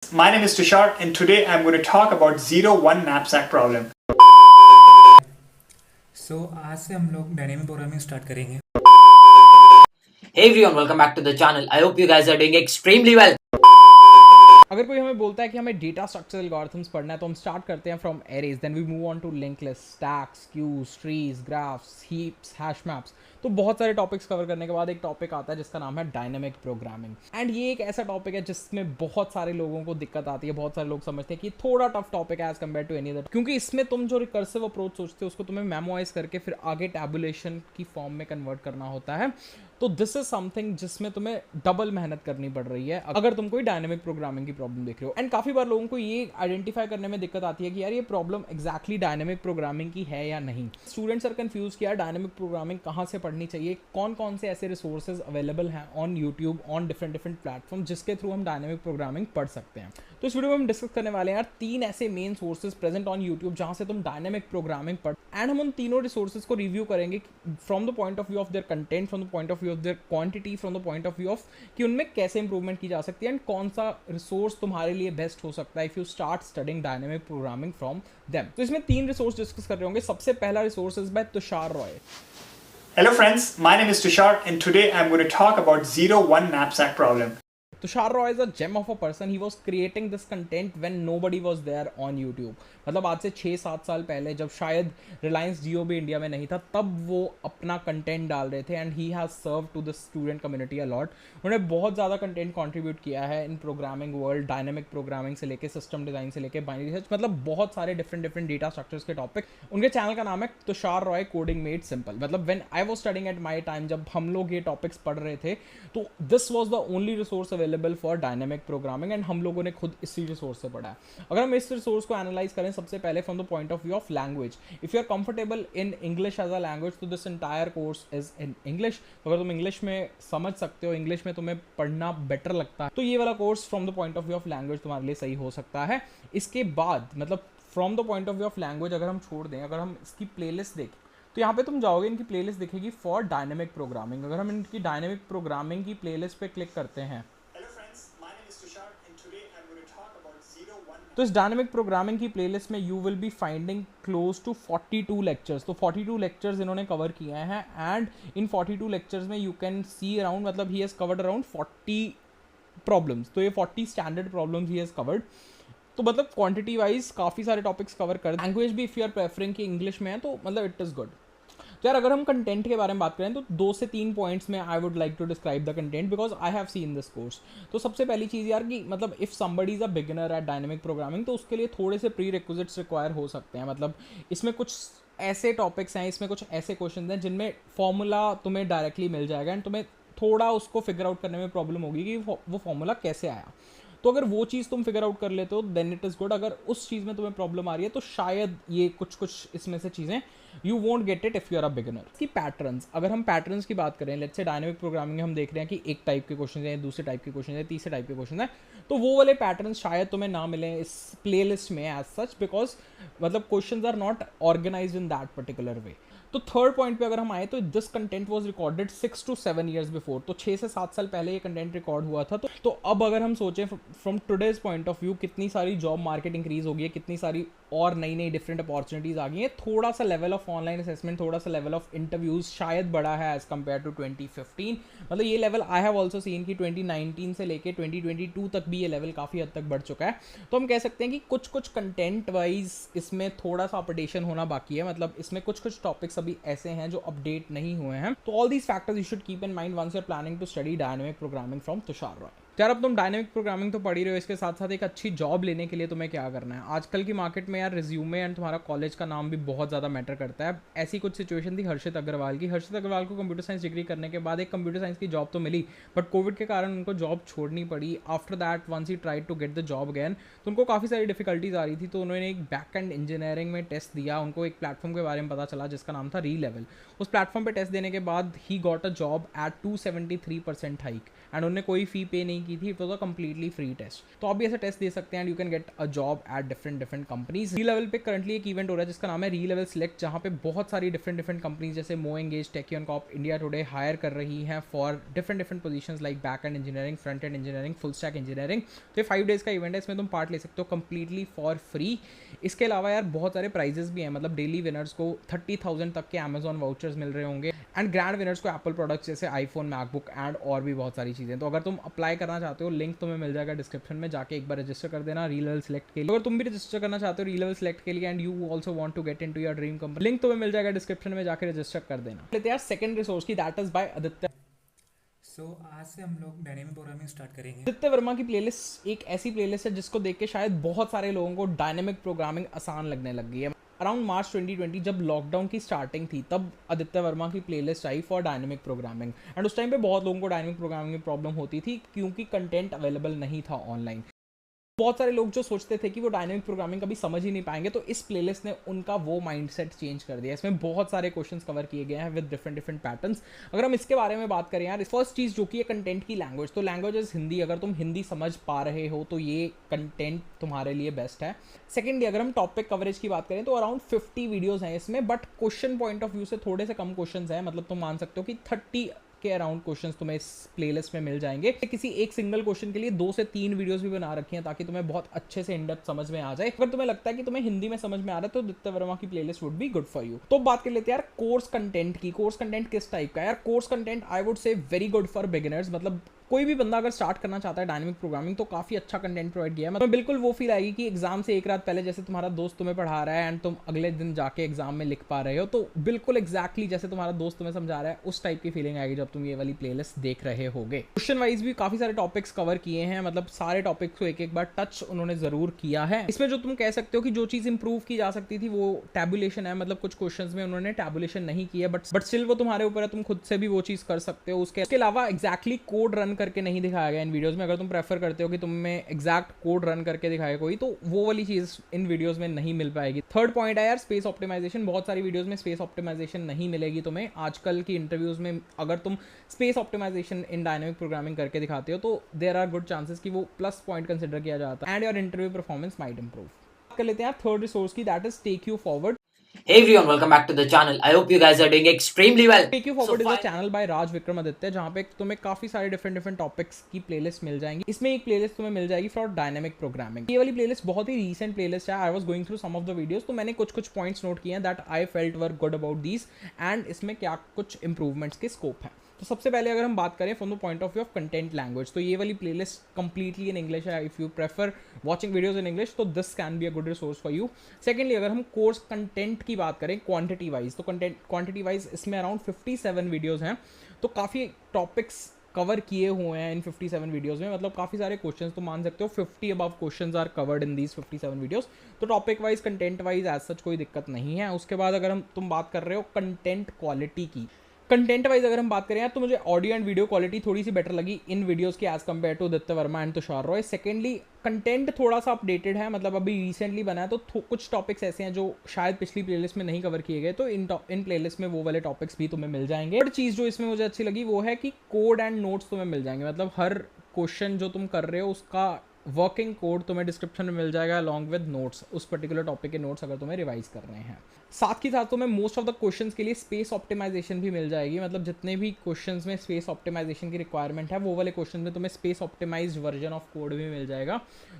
My name is Tushar and today I'm going to talk about 0-1 knapsack problem. आज से हम लोग dynamic programming start करेंगे। Hey everyone, welcome back to the channel. I hope you guys are doing extremely well. अगर कोई हमें बोलता है कि हमें डेटा स्ट्रक्चर एल्गोरिथम्स पढ़ना है तो हम स्टार्ट करते हैं from arrays, then we move on to link list, stacks, queues, trees, graphs, heaps, hash maps. तो बहुत सारे टॉपिक्स कवर करने के बाद एक टॉपिक आता है जिसका नाम है डायनामिक प्रोग्रामिंग। एंड ये एक ऐसा टॉपिक है जिसमें बहुत सारे लोगों को दिक्कत आती है। बहुत सारे लोग समझते हैं कि थोड़ा टफ टॉपिक है as compare to any other, क्योंकि इसमें तुम जो रिकर्सिव अप्रोच सोचते हो उसको तुम्हें मेमोराइज करके फिर आगे टैबुलेशन की फॉर्म में कन्वर्ट करना होता है। तो दिस इज समथिंग जिसमें तुम्हें डबल मेहनत करनी पड़ रही है अगर तुम कोई डायनेमिक प्रोग्रामिंग की प्रॉब्लम देख रहे हो। एंड काफी बार लोगों को ये आइडेंटिफाई करने में दिक्कत आती है कि यार ये प्रॉब्लम एग्जैक्टली डायनेमिक प्रोग्रामिंग की है या नहीं। स्टूडेंट्स आर कंफ्यूज कि यार डायनेमिक प्रोग्रामिंग कहाँ से पढ़नी चाहिए, कौन कौन से ऐसे रिसोर्सेज अवेलेबल हैं on YouTube, on different platform जिसके थ्रू हम डायनेमिक प्रोग्रामिंग पढ़ सकते हैं। तो इस वीडियो में हम डिस्कस करने वाले हैं यार 3 ऐसे main sources present on YouTube जहां से तुम डायनेमिक प्रोग्रामिंग पढ़। एंड हम उन तीनों रिसोर्सेज को रिव्यू करेंगे from the point of view of their content, from the point of view of their quantity, from the point of view of कि उनमें कैसे इंप्रूवमेंट की जा सकती है एंड कौन सा रिसोर्स तुम्हारे लिए बेस्ट हो सकता है if you start studying dynamic programming from them. तो इसमें 3 रिसोर्स डिस्कस कर रहे होंगे। सबसे पहला resource is by Tushar Roy. Hello friends, my name is Tushar and today I'm going to talk about 0-1 knapsack problem. Tushar Roy is a gem of a person. He was creating this content when nobody was there on YouTube. मतलब आज से 6-7 साल पहले जब शायद रिलायंस जियो भी India में नहीं था, तब वो अपना कंटेंट डाल रहे थे and he has serve to the student community a lot. उन्होंने बहुत ज़्यादा कंटेंट कंट्रीब्यूट किया है in programming world, dynamic programming से लेके सिस्टम डिज़ाइन से लेके बाइनरी सर्च, मतलब बहुत सारे डिफरेंट डेटा स्ट्रक्चर्स के टॉपिक। उनके चैनल का नाम है Tushar Roy coding made simple. मतलब when I was studying at my time, जब हम लोग ये टॉपिक्स पढ़ रहे थे तो this was the only resource available for dynamic programming and हम लोगों ने खुद इसी रिसोर्स से पढ़ा है। अगर हम इस रिसोर्स को एनालाइज करें सबसे पहले from the point of view of language, if you are comfortable in English as a language तो this entire course is in English. अगर तुम इंग्लिश में समझ सकते हो, इंग्लिश में तुम्हें पढ़ना बेटर लगता है, तो ये वाला course from the point of view of language तुम्हारे लिए सही हो सकता है। इसके बाद मतलब from the point of view of language अगर हम छोड़ दें, अगर हम इसकी प्लेलिस्ट देखें तो यहाँ पे तुम जाओगे, इनकी प्लेलिस्ट दिखेगी फॉर डायनेमिक प्रोग्रामिंग। अगर हम इनकी डायनेमिक प्रोग्रामिंग की प्लेलिस्ट पे क्लिक करते हैं तो इस डायनेमिक प्रोग्रामिंग की प्लेलिस्ट में you will be finding close to 42 lectures. तो 42 लेक्चर्स इन्होंने कवर किए हैं एंड इन 42 लेक्चर्स में यू कैन सी अराउंड, मतलब he has covered around 40 problems. तो ये 40 standard problems he has covered. तो मतलब क्वांटिटी वाइज काफ़ी सारे टॉपिक्स कवर कर। लैंग्वेज भी इफ़ यू आर प्रेफरिंग कि इंग्लिश में है तो मतलब इट इज़ गुड। तो यार अगर हम कंटेंट के बारे में बात करें तो 2 से 3 पॉइंट्स में I would like to describe the content because I have seen this course. तो सबसे पहली चीज़ यार कि मतलब if somebody is a beginner at dynamic programming तो उसके लिए थोड़े से प्री रिक्विजिट्स रिक्वायर हो सकते हैं। मतलब इसमें कुछ ऐसे टॉपिक्स हैं, इसमें कुछ ऐसे क्वेश्चन हैं जिनमें फॉर्मूला तुम्हें डायरेक्टली मिल जाएगा एंड तुम्हें थोड़ा उसको फिगर आउट करने में प्रॉब्लम होगी कि वो फॉर्मूला कैसे आया। तो अगर वो चीज़ तुम फिगर आउट कर लेते हो देन इट इज़ गुड। अगर उस चीज़ में तुम्हें प्रॉब्लम आ रही है तो शायद ये कुछ इसमें से चीज़ें you won't get it if you are a beginner. इसकी पैटर्न्स, अगर हम पैटर्न्स की बात करें, लेट्स से डायनेमिक प्रोग्रामिंग में हम देख रहे हैं कि एक टाइप के क्वेश्चन हैं, दूसरे टाइप के क्वेश्चन हैं, तीसरे टाइप के क्वेश्चन हैं, तो वो वाले पैटर्न्स शायद तुम्हें ना मिलें इस प्लेलिस्ट में एज सच बिकॉज मतलब questions are not organized in that particular way. तो थर्ड पॉइंट पे अगर हम आए तो this content was recorded 6 to 7 years before. तो 6 से 7 साल पहले ये कंटेंट रिकॉर्ड हुआ था। तो अब अगर हम सोचें from today's point of view कितनी सारी जॉब मार्केट इंक्रीज हो गई है, कितनी सारी और नई डिफरेंट अपॉर्चुनिटीज आ गई हैं, थोड़ा सा लेवल ऑफ ऑनलाइन असेसमेंट, थोड़ा सा लेवल ऑफ इंटरव्यूज शायद बढ़ा है एज कम्पेयर टू 2015। मतलब ये level I have also seen कि 2019 से लेके 2022 तक भी ये लेवल काफ़ी हद तक बढ़ चुका है। तो हम कह सकते हैं कि कुछ कंटेंट वाइज इसमें थोड़ा सा अपडेशन होना बाकी है। मतलब इसमें कुछ टॉपिक्स अभी ऐसे हैं जो अपडेट नहीं हुए हैं। तो all these factors you should keep in mind once you are planning to study dynamic programming from Tushar Roy. यार अब तुम डायनेमिक प्रोग्रामिंग तो पढ़ ही रहे हो, इसके साथ साथ एक अच्छी जॉब लेने के लिए तुम्हें क्या करना है। आजकल की मार्केट में यार रिज्यूमे एंड तुम्हारा कॉलेज का नाम भी बहुत ज़्यादा मैटर करता है। ऐसी कुछ सिचुएशन थी हर्षित अग्रवाल की। हर्षित अग्रवाल को कंप्यूटर साइंस डिग्री करने के बाद एक कंप्यूटर साइंस की जॉब तो मिली बट कोविड के कारण उनको जॉब छोड़नी पड़ी। After that once he tried to get the job again तो उनको काफ़ी सारी डिफिकल्टीज आ रही थी। तो उन्होंने एक बैक एंड इंजीनियरिंग में टेस्ट दिया। उनको एक प्लेटफॉर्म के बारे में पता चला जिसका नाम था रीलेवल। उस प्लेटफॉर्म पर टेस्ट देने के बाद ही got a job at 273% hike and उन्होंने कोई फ़ी पे नहीं नहीं की थी, it was a completely free test. तो आप भी ऐसा टेस्ट दे सकते हैं and you can get a job at different companies. री लेवल पे करंटली एक इवेंट हो रहा है जिसका नाम है री लेवल सिलेक्ट, जहाँ पे बहुत सारी डिफरेंट कंपनीज जैसे MoEngage, Tekion Corp, India Today hire कर रही हैं for different positions like back end engineering, front end engineering, full stack engineering. तो ये 5 डेज का इवेंट है, इसमें तुम पार्ट ले सकते हो कम्प्लीटली फॉर फ्री। इसके अलावा यार बहुत सारे प्राइजेस भी हैं, मतलब डेली विनर्स को 30,000 तक के अमेजॉन वाउचर्स मिल रहे होंगे एंड ग्रैंड विनर्स को एप्पल प्रोडक्ट्स जैसे आईफोन, मैकबुक एंड और भी बहुत सारी चीज़ें। तो अगर तुम अप्लाई करना चाहते हो, लिंक तुम्हें मिल जाएगा डिस्क्रिप्शन में, जाके एक बार रजिस्टर कर देना री लेवल सिलेक्ट के लिए। अगर तुम भी रजिस्टर करना चाहते हो री लेवल सिलेक्ट के लिए and you also want to get into your dream company, link तुम्हें मिल जाएगा डिस्क्रिप्शन में, जाके रजिस्टर कर देना। लेते हैं यार सेकंड रिसोर्स की, दैट इज बाय आदित्य। आज से हम लोग डायनेमिक प्रोग्रामिंग स्टार्ट करेंगे। आदित्य वर्मा की प्लेलिस्ट एक ऐसी प्लेलिस्ट है जिसको देख के शायद बहुत सारे लोगों को डायनेमिक प्रोग्रामिंग आसान लगने लग गई है। अराउंड मार्च 2020 जब लॉकडाउन की स्टार्टिंग थी, तब आदित्य वर्मा की playlist I for dynamic programming and उस टाइम पे बहुत लोगों को डायनेमिक प्रोग्रामिंग में प्रॉब्लम होती थी क्योंकि कंटेंट अवेलेबल नहीं था ऑनलाइन। बहुत सारे लोग जो सोचते थे कि वो डायनेमिक प्रोग्रामिंग कभी समझ ही नहीं पाएंगे, तो इस प्लेलिस्ट ने उनका वो माइंडसेट चेंज कर दिया। इसमें बहुत सारे क्वेश्चंस कवर किए गए हैं विद डिफरेंट पैटर्न्स। अगर हम इसके बारे में बात करें यार, फर्स्ट चीज़ जो कि है कंटेंट की लैंग्वेज, तो लैंग्वेज इज हिंदी। अगर तुम हिंदी समझ पा रहे हो तो ये कंटेंट तुम्हारे लिए बेस्ट है। सेकेंडली अगर हम टॉपिक कवरेज की बात करें तो अराउंड 50 वीडियोज़ हैं इसमें, but question point of view से थोड़े से कम क्वेश्चन हैं। मतलब तुम मान सकते हो कि 30 के अराउंड क्वेश्चंस तुम्हें इस प्लेलिस्ट में मिल जाएंगे। किसी एक सिंगल क्वेश्चन के लिए 2 से 3 वीडियोस भी बना रखी हैं ताकि तुम्हें बहुत अच्छे से इन डेप्थ समझ में आ जाए। अगर तुम्हें लगता है कि तुम्हें हिंदी में समझ में आ रहा है तो आदित्य वर्मा की playlist would be good for you. तो बात कर लेते हैं यार कोर्स कंटेंट की। कोर्स कंटेंट किस टाइप का है यार? Course content I would say very good for beginners. मतलब कोई भी बंदा अगर स्टार्ट करना चाहता है डायनेमिक प्रोग्रामिंग तो काफी अच्छा कंटेंट प्रोवाइड किया है। मतलब बिल्कुल वो फील आएगी कि एग्जाम से एक रात पहले जैसे तुम्हारा दोस्त तुम्हें पढ़ा रहा है एंड तुम अगले दिन जाके एग्जाम में लिख पा रहे हो, तो बिल्कुल एग्जैक्टली जैसे तुम्हारा दोस्त तुम्हें समझा रहा है उस टाइप की फीलिंग आएगी जब तुम ये वाली प्लेलिस्ट देख रहे होगे। क्वेश्चन वाइज भी काफी सारे टॉपिक्स कवर किए हैं, मतलब सारे टॉपिक्स को एक एक बार टच उन्होंने जरूर किया है। इसमें जो तुम कह सकते हो कि जो चीज इंप्रूव की जा सकती थी वो टैबुलेशन है। मतलब कुछ क्वेश्चंस में उन्होंने टैबुलेशन नहीं किया, बट स्टिल वो तुम्हारे ऊपर है, तुम खुद से भी वो चीज कर सकते हो। उसके अलावा एग्जैक्टली कोड रन करके नहीं दिखाया गया इन वीडियोस में। अगर तुम प्रेफर करते हो कि तुम्हें एग्जैक्ट कोड रन करके दिखाए कोई, तो वो वाली चीज इन वीडियोस में नहीं मिल पाएगी। थर्ड पॉइंट है यार स्पेस ऑप्टिमाइजेशन। बहुत सारी वीडियोस में स्पेस ऑप्टिमाइजेशन नहीं मिलेगी तुम्हें। आजकल की इंटरव्यूज में अगर तुम space optimization in dynamic programming करके दिखाते हो तो देयर आर गुड चांसेस कि वो प्लस पॉइंट कंसिडर किया जाता है and your interview performance might improve. कर लेते हैं थर्ड रिसोर्स की, that is take you forward. Hey everyone, welcome back to the channel. I hope you guys are doing extremely well. Take You Forward is a channel by राज विक्रमादित्य, जहाँ पे तुम्हें काफी सारे different topics की playlist मिल जाएंगी। इसमें एक प्लेलिस्ट तुम्हें मिल जाएगी फॉर डायनेमिक प्रोग्रामिंग। ये वाली प्लेलिस्ट बहुत ही रीसेंट प्लेलिस्ट है। I was going through some of the videos, तो मैंने कुछ पॉइंट्स नोट किए हैं that I felt were good about these and इसमें क्या कुछ इंप्रूवमेंट्स के स्कोप है। तो सबसे पहले अगर हम बात करें from the point of view of content language, तो ये वाली प्लेलिस्ट कंप्लीटली इन इंग्लिश है। If you prefer watching videos in English तो this can be a good resource for you. Secondly अगर हम कोर्स कंटेंट की बात करें क्वांटिटी वाइज, तो क्वांटिटी वाइज इसमें अराउंड 57 वीडियोज़ हैं, तो काफ़ी टॉपिक्स कवर किए हुए हैं इन 57 वीडियोज़ में। मतलब काफ़ी सारे क्वेश्चंस तो मान सकते हो 50 above questions are covered in these 57 videos. तो topic wise content wise as such कोई दिक्कत नहीं है। उसके बाद अगर तुम बात कर रहे हो कंटेंट क्वालिटी की, कंटेंट वाइज अगर हम बात करें यार, तो मुझे ऑडियो एंड वीडियो क्वालिटी थोड़ी सी बेटर लगी इन वीडियोस की as compare to Aditya Verma and Tushar Roy. Secondly content थोड़ा सा अपडेटेड है, मतलब अभी रिसेंटली बना है, तो कुछ टॉपिक्स ऐसे हैं जो शायद पिछली प्लेलिस्ट में नहीं कवर किए गए, तो इन प्लेलिस्ट में वो वाले टॉपिक्स भी तुम्हें मिल जाएंगे। बट चीज़ जो इसमें मुझे अच्छी लगी वो है कि कोड एंड नोट्स तुम्हें मिल जाएंगे। मतलब हर क्वेश्चन जो तुम कर रहे हो उसका वर्किंग कोड तुम्हें डिस्क्रिप्शन में मिल जाएगा अलॉन्ग विद नोट्स, उस पर्टिकुलर टॉपिक के नोट्स अगर तुम्हें रिवाइज करने हैं। साथ ही साथ तुम्हें मोस्ट ऑफ द क्वेश्चंस के लिए स्पेस ऑप्टिमाइजेशन भी मिल जाएगी। मतलब जितने भी क्वेश्चंस में स्पेस ऑप्टिमाइजेशन की रिक्वायरमेंट है वो वाले क्वेश्चन में तुम्हें space optimized version of code भी मिल जाएगा,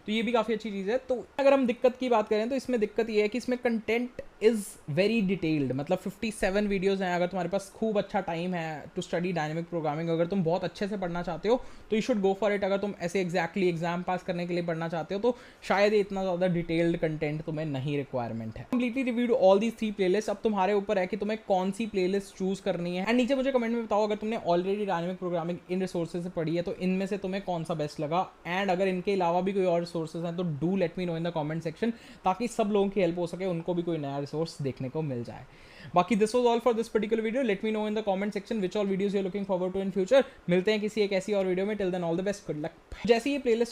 तो ये भी काफ़ी अच्छी चीज़ है। तो अगर हम दिक्कत की बात करें तो इसमें दिक्कत ये है कि इसमें कंटेंट इज़ वेरी डिटेल्ड। मतलब 57 वीडियोज़ हैं। अगर तुम्हारे पास खूब अच्छा टाइम है टू स्टडी डायनेमिक प्रोग्रामिंग, अगर तुम बहुत अच्छे से पढ़ना चाहते हो तो you should go for it. अगर तुम ऐसे एग्जैक्टली एग्जाम पास करने के लिए पढ़ना चाहते हो तो शायद इतना ज़्यादा डिटेल्ड कंटेंट तुम्हें नहीं रिक्वायरमेंट है। Completely reviewed all these 3 playlist. अब तुम्हारे ऊपर है कि तुम्हें कौन सी प्लेलिस्ट चूज करनी है। एंड नीचे मुझे कमेंट में बताओ अगर तुमने already dynamic programming in resources से पढ़ी है तो इनमें से तुम्हें कौन सा बेस्ट लगा। एंड अगर इनके अलावा भी कोई और रिसोर्सेज हैं तो do let me know in the comment section, ताकि सब लोगों की हेल्प हो सके, उनको भी कोई नया रिसोर्स देखने को मिल जाए। बाकी this was all for this particular video. Let me know in the comment section which all videos you are looking forward to in future. मिलते हैं किसी एक ऐसी और वीडियो में। Till then all the best, good luck. जैसे ये playlist